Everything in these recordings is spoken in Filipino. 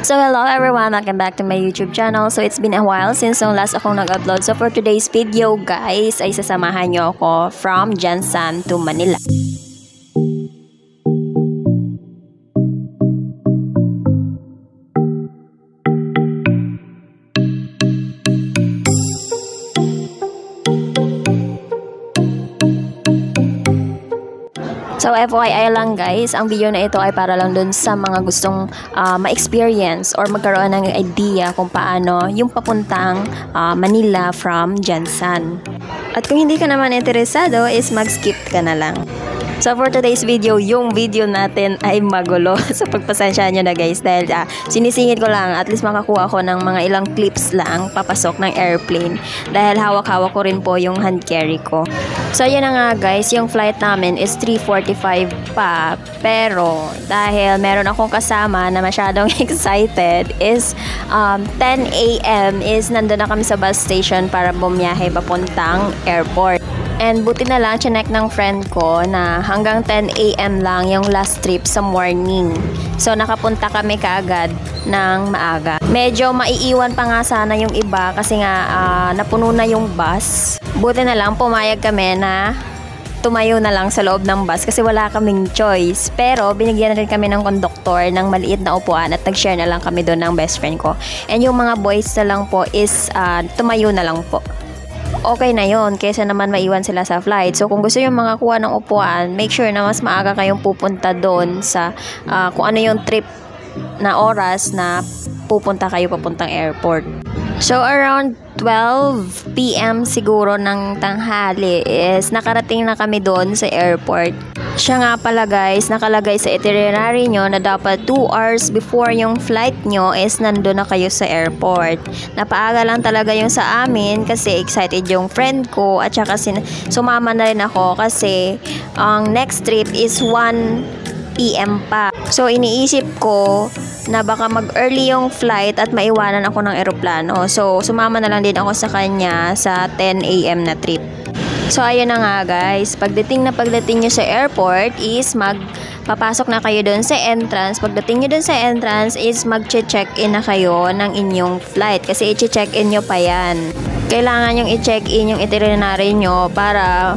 So hello everyone, welcome back to my YouTube channel. So it's been a while since nung last akong nag-upload. So for today's video guys, ay sasamahan nyo ako from Jensan to Manila. So FYI lang guys, ang video na ito ay para lang dun sa mga gustong ma-experience or magkaroon ng idea kung paano yung papuntang Manila from Jensan. At kung hindi ka naman interesado is mag-skip ka na lang. So for today's video, yung video natin ay magulo. So pagpasensyahan nyo na guys dahil sinisingit ko lang at least makakuha ko ng mga ilang clips lang papasok ng airplane dahil hawak-hawak ko rin po yung hand carry ko. So yun na nga guys, yung flight namin is 3:45 pa, pero dahil meron akong kasama na masyadong excited is 10 AM is nandun na kami sa bus station para bumiyahe papuntang airport. And buti na lang, chinek ng friend ko na hanggang 10 AM lang yung last trip sa morning. So, nakapunta kami kaagad ng maaga. Medyo maiiwan pa nga sana yung iba kasi nga napuno na yung bus. Buti na lang, pumayag kami na tumayo na lang sa loob ng bus kasi wala kaming choice. Pero, binigyan na rin kami ng konduktor ng maliit na upuan at nag-share na lang kami doon ng best friend ko. And yung mga boys na lang po is tumayo na lang po. Okay na yon kaysa naman maiwan sila sa flight. So kung gusto yung mga kuha ng upuan, make sure na mas maaga kayong pupunta doon sa kung ano yung trip na oras na pupunta kayo papuntang airport. So around 12 PM siguro ng tanghali is nakarating na kami doon sa airport. Siya nga pala guys, nakalagay sa itinerary nyo na dapat 2 hours before yung flight nyo is nandun na kayo sa airport. Napaaga lang talaga yung sa amin kasi excited yung friend ko at saka sumama na rin ako kasi ang next trip is 1 PM pa. So iniisip ko na baka mag-early yung flight at maiwanan ako ng eroplano. So sumama na lang din ako sa kanya sa 10 AM na trip. So ayun na nga guys, pagdating nyo sa airport is papasok na kayo doon sa entrance. Pagdating nyo doon sa entrance is mag-check-in na kayo ng inyong flight kasi i-check-in nyo pa yan. Kailangan yung i-check-in yung itinerary nyo para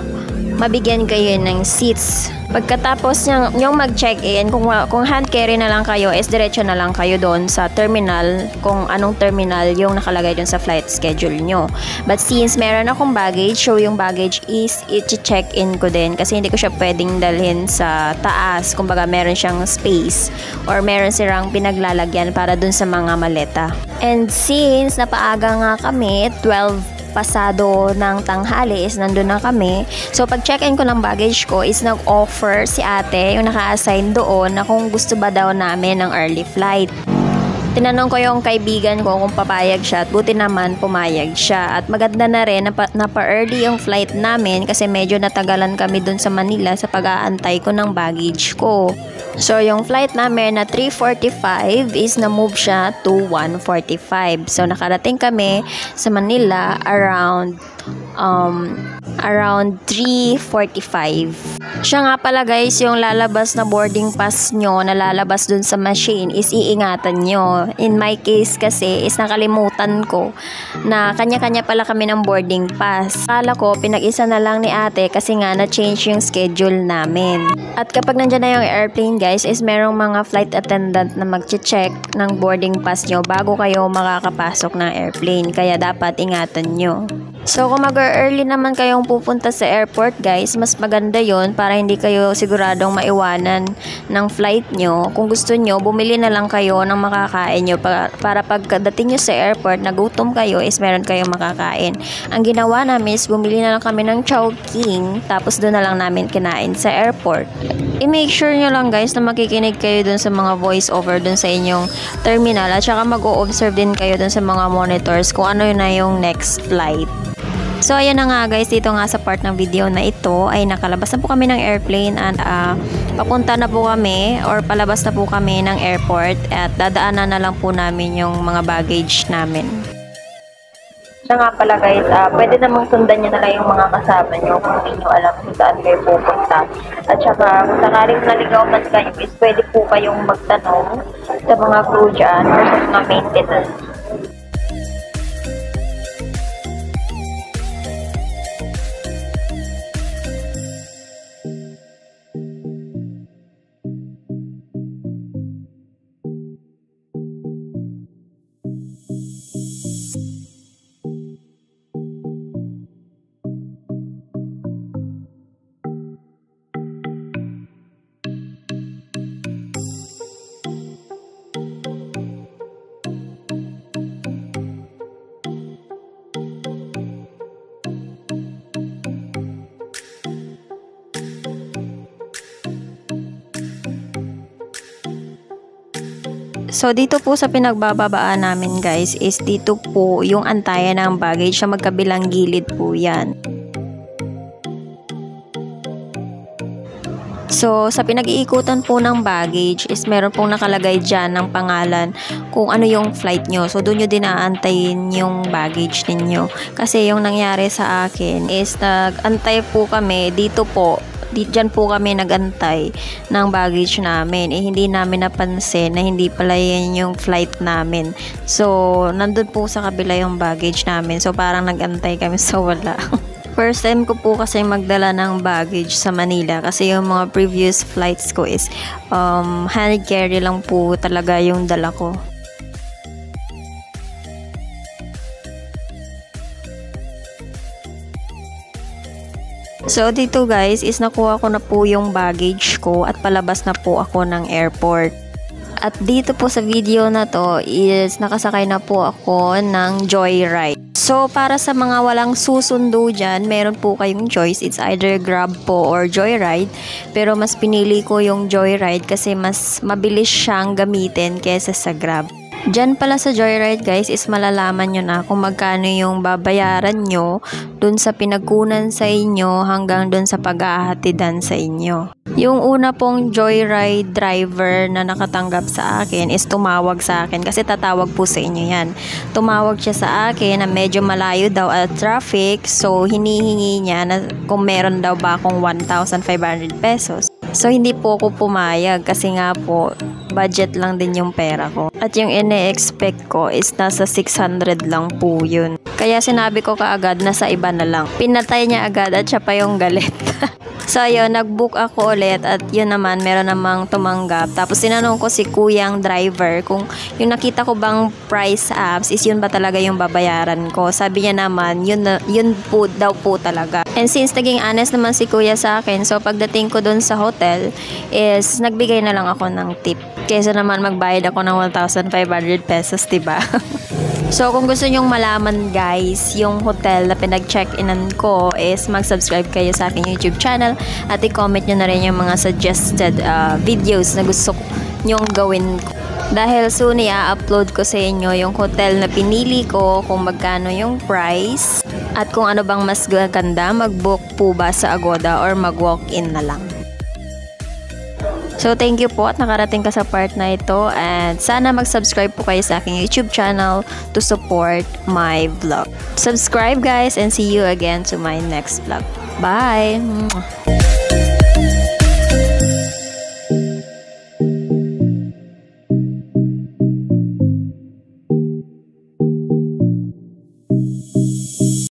mabigyan kayo ng seats. Pagkatapos yung mag-check-in, kung hand carry na lang kayo, is diretso na lang kayo doon sa terminal, kung anong terminal yung nakalagay doon sa flight schedule nyo. But since meron akong baggage, so yung baggage is i-check-in ko din kasi hindi ko siya pwedeng dalhin sa taas. Kumbaga meron siyang space or meron silang pinaglalagyan para doon sa mga maleta. And since napaaga nga kami, 12 pasado ng tanghali is nandun na kami. So pag check-in ko ng baggage ko is nag-offer si ate yung naka-assign doon na kung gusto ba daw namin ng early flight. Tinanong ko yung kaibigan ko kung papayag siya at buti naman pumayag siya. At maganda na rin na pa-early yung flight namin kasi medyo natagalan kami dun sa Manila sa pag-aantay ko ng baggage ko. So yung flight namin na 3:45 is na-move siya to 1:45. So nakarating kami sa Manila around 3:45. Siya nga pala guys, yung lalabas na boarding pass nyo na lalabas dun sa machine is iingatan nyo. In my case kasi is nakalimutan ko na kanya-kanya pala kami ng boarding pass. Akala ko pinag-isa na lang ni ate kasi nga na-change yung schedule namin. At kapag nandyan na yung airplane guys is merong mga flight attendant na mag-check ng boarding pass nyo bago kayo makakapasok ng airplane. Kaya dapat ingatan nyo. So kung mag-early naman kayong pupunta sa airport guys, mas maganda yon para hindi kayo siguradong maiwanan ng flight nyo. Kung gusto nyo, bumili na lang kayo ng makakain nyo para pagdating nyo sa airport, nagutom kayo is meron kayong makakain. Ang ginawa namin is bumili na lang kami ng Chowking tapos doon na lang namin kinain sa airport. I-make sure nyo lang guys na makikinig kayo dun sa mga voice over dun sa inyong terminal at saka mag-o-observe din kayo dun sa mga monitors kung ano yun na yung next flight. So ayan na nga guys, dito nga sa part ng video na ito ay nakalabas na po kami ng airplane and papunta na po kami or palabas na po kami ng airport at dadaanan na lang po namin yung mga baggage namin. Siya nga pala guys, pwede namang sundan nyo na lang yung mga kasama nyo kung hindi nyo alam kung saan kayo pupunta. At saka kung sakaling naligaw man kayo is pwede po kayong magtanong sa mga crew dyan or sa mga maintenance. So, dito po sa pinagbababaan namin guys is dito po yung antayan ng baggage sa magkabilang gilid po yan. So, sa pinag-iikutan po ng baggage is meron pong nakalagay dyan ng pangalan kung ano yung flight nyo. So, doon nyo din aantayin yung baggage ninyo. Kasi yung nangyari sa akin is nag-antay po kami dito po. Diyan po kami nagantay ng baggage namin. Hindi namin napansin na hindi pala yan yung flight namin. So, nandun po sa kabila yung baggage namin. So, parang nagantay kami sa wala. First time ko po kasi magdala ng baggage sa Manila kasi yung mga previous flights ko is hand carry lang po talaga yung dala ko. So, dito guys is nakuha ko na po yung baggage ko at palabas na po ako ng airport. At dito po sa video na to is nakasakay na po ako ng Joyride. So, para sa mga walang susundo dyan, meron po kayong choice. It's either Grab po or Joyride. Pero mas pinili ko yung Joyride kasi mas mabilis siyang gamitin kesa sa Grab. Diyan pala sa Joyride guys is malalaman nyo na kung magkano yung babayaran nyo dun sa pinagkunan sa inyo hanggang dun sa pag-aahatidan sa inyo. Yung una pong Joyride driver na nakatanggap sa akin is tumawag sa akin kasi tatawag po sa inyo yan. Tumawag siya sa akin na medyo malayo daw at traffic, so hinihingi niya na kung meron daw ba akong 1,500 pesos. So, hindi po ako pumayag kasi nga po, budget lang din yung pera ko. At yung ine-expect ko is nasa 600 lang po yun. Kaya sinabi ko kaagad na sa iba na lang. Pinatay niya agad at siya pa yung galit. So, ayun, nag-book ako ulit at yun naman, meron namang tumanggap. Tapos, tinanong ko si kuyang driver kung yung nakita ko bang price apps is yun ba talaga yung babayaran ko. Sabi niya naman, yun po daw po talaga. And since naging honest naman si kuya sa akin, so pagdating ko dun sa hotel is nagbigay na lang ako ng tip. Kesa naman magbayad ako ng 1,500 pesos, diba? So, kung gusto nyong malaman guys, yung hotel na pinag-check-inan ko is mag-subscribe kayo sa aking YouTube channel at i-comment nyo na rin yung mga suggested videos na gusto nyong gawin ko. Dahil soon i-upload ko sa inyo yung hotel na pinili ko, kung magkano yung price, at kung ano bang mas ganda, mag-book po ba sa Agoda or mag-walk-in na lang. So, thank you po at nakarating ka sa part na ito and sana mag-subscribe po kayo sa aking YouTube channel to support my vlog. Subscribe guys and see you again to my next vlog. Bye!